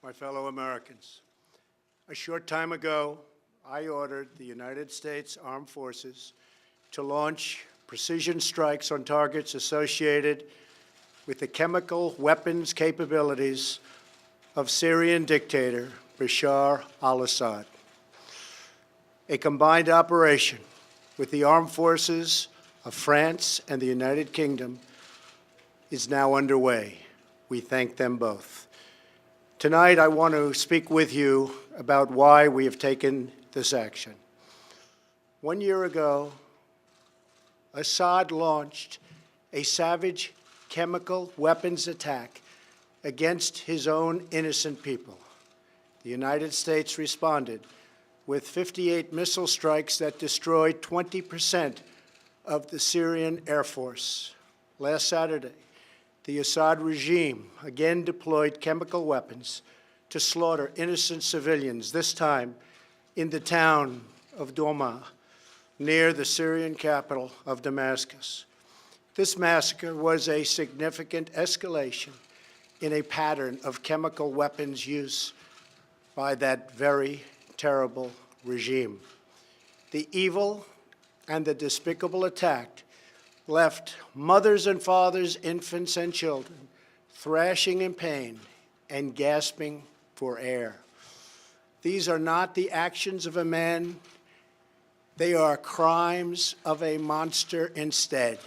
my fellow Americans. A short time ago, I ordered the United States Armed Forces to launch precision strikes on targets associated with the chemical weapons capabilities of Syrian dictator Bashar al-Assad. A combined operation with the armed forces of France and the United Kingdom is now underway. We thank them both. Tonight, I want to speak with you about why we have taken this action. 1 year ago, Assad launched a savage chemical weapons attack against his own innocent people. The United States responded with 58 missile strikes that destroyed 20% of the Syrian Air Force. Last Saturday, the Assad regime again deployed chemical weapons to slaughter innocent civilians, this time in the town of Douma, near the Syrian capital of Damascus. This massacre was a significant escalation in a pattern of chemical weapons use by that very terrible regime. The evil and the despicable attack left mothers and fathers, infants and children thrashing in pain and gasping for air. These are not the actions of a man. They are crimes of a monster instead.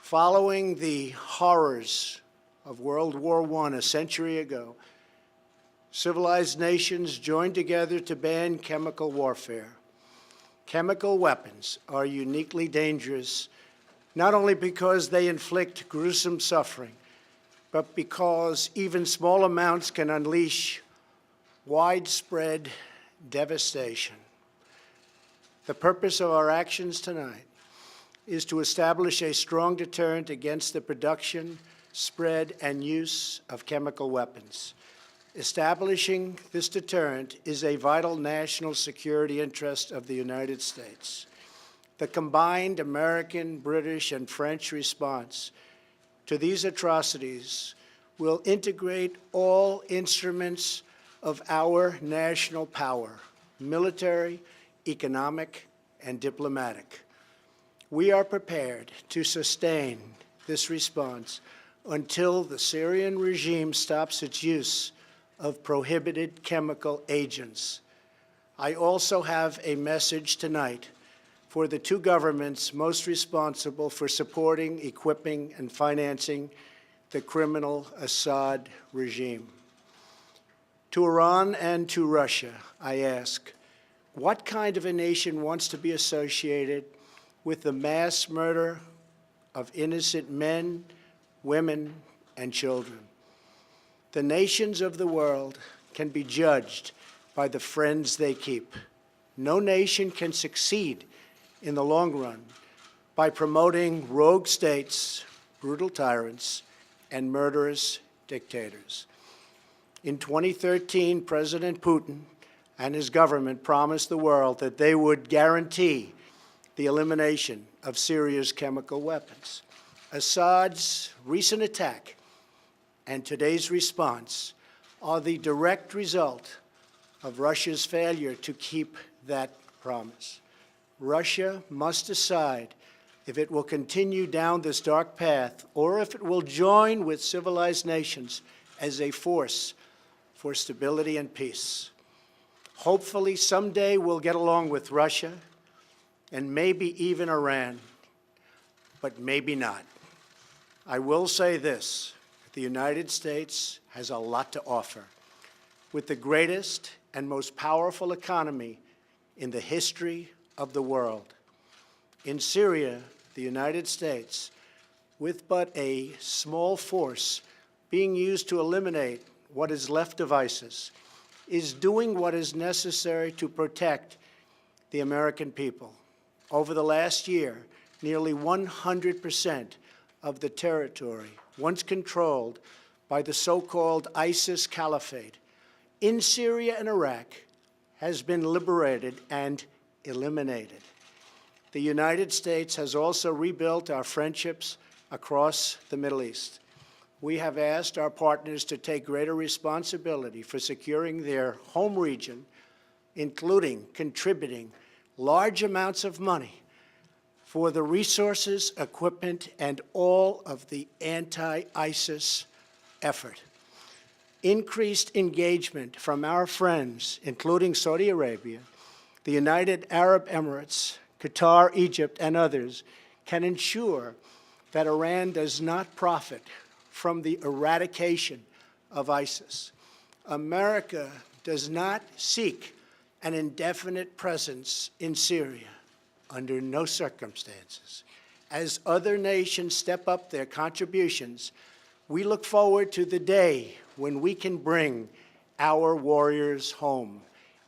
Following the horrors of World War I a century ago, civilized nations joined together to ban chemical warfare. Chemical weapons are uniquely dangerous, not only because they inflict gruesome suffering, but because even small amounts can unleash widespread devastation. The purpose of our actions tonight is to establish a strong deterrent against the production, spread, and use of chemical weapons. Establishing this deterrent is a vital national security interest of the United States. The combined American, British, and French response to these atrocities will integrate all instruments of our national power, military, economic, and diplomatic. We are prepared to sustain this response until the Syrian regime stops its use of prohibited chemical agents. I also have a message tonight for the two governments most responsible for supporting, equipping, and financing the criminal Assad regime. To Iran and to Russia, I ask, what kind of a nation wants to be associated with the mass murder of innocent men, women, and children? The nations of the world can be judged by the friends they keep. No nation can succeed in the long run by promoting rogue states, brutal tyrants, and murderous dictators. In 2013, President Putin and his government promised the world that they would guarantee the elimination of Syria's chemical weapons. Assad's recent attack and today's response are the direct result of Russia's failure to keep that promise. Russia must decide if it will continue down this dark path or if it will join with civilized nations as a force for stability and peace. Hopefully, someday we'll get along with Russia and maybe even Iran, but maybe not. I will say this, the United States has a lot to offer. With the greatest and most powerful economy in the history of the world. In Syria, the United States, with but a small force being used to eliminate what is left of ISIS, is doing what is necessary to protect the American people. Over the last year, nearly 100% of the territory once controlled by the so-called ISIS Caliphate in Syria and Iraq has been liberated and eliminated. The United States has also rebuilt our friendships across the Middle East. we have asked our partners to take greater responsibility for securing their home region, including contributing large amounts of money for the resources, equipment, and all of the anti-ISIS effort. Increased engagement from our friends, including Saudi Arabia, the United Arab Emirates, Qatar, Egypt, and others, can ensure that Iran does not profit from the eradication of ISIS. America does not seek an indefinite presence in Syria under no circumstances. As other nations step up their contributions, we look forward to the day when we can bring our warriors home,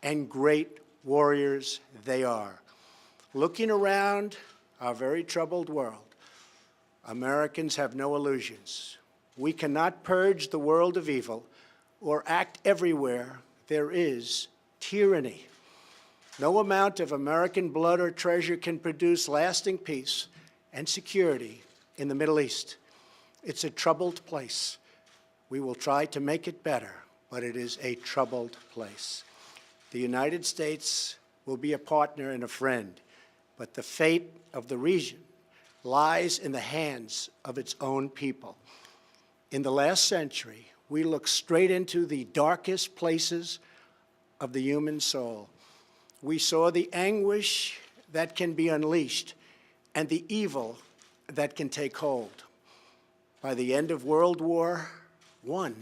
and great warriors they are. Looking around our very troubled world, Americans have no illusions. We cannot purge the world of evil or act everywhere there is tyranny. No amount of American blood or treasure can produce lasting peace and security in the Middle East. It's a troubled place. We will try to make it better, but it is a troubled place. The United States will be a partner and a friend, but the fate of the region lies in the hands of its own people. In the last century, we looked straight into the darkest places of the human soul. We saw the anguish that can be unleashed and the evil that can take hold. By the end of World War I,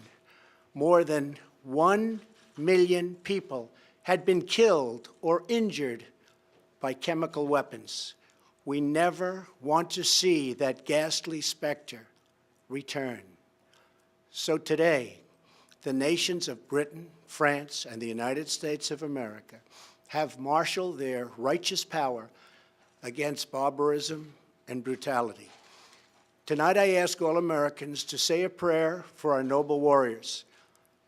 more than 1 million people had been killed or injured by chemical weapons. We never want to see that ghastly specter return. So today, the nations of Britain, France, and the United States of America have marshaled their righteous power against barbarism and brutality. Tonight, I ask all Americans to say a prayer for our noble warriors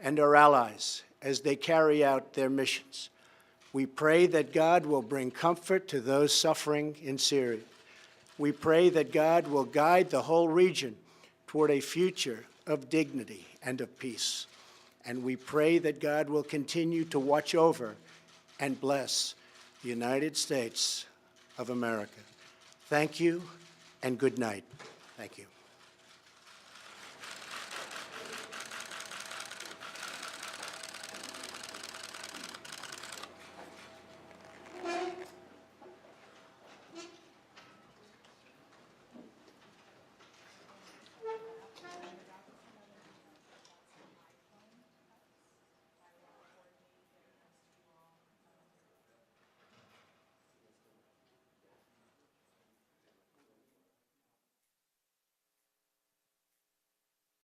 and our allies as they carry out their missions. We pray that God will bring comfort to those suffering in Syria. We pray that God will guide the whole region toward a future of dignity and of peace. And we pray that God will continue to watch over and bless the United States of America. Thank you and good night. Thank you.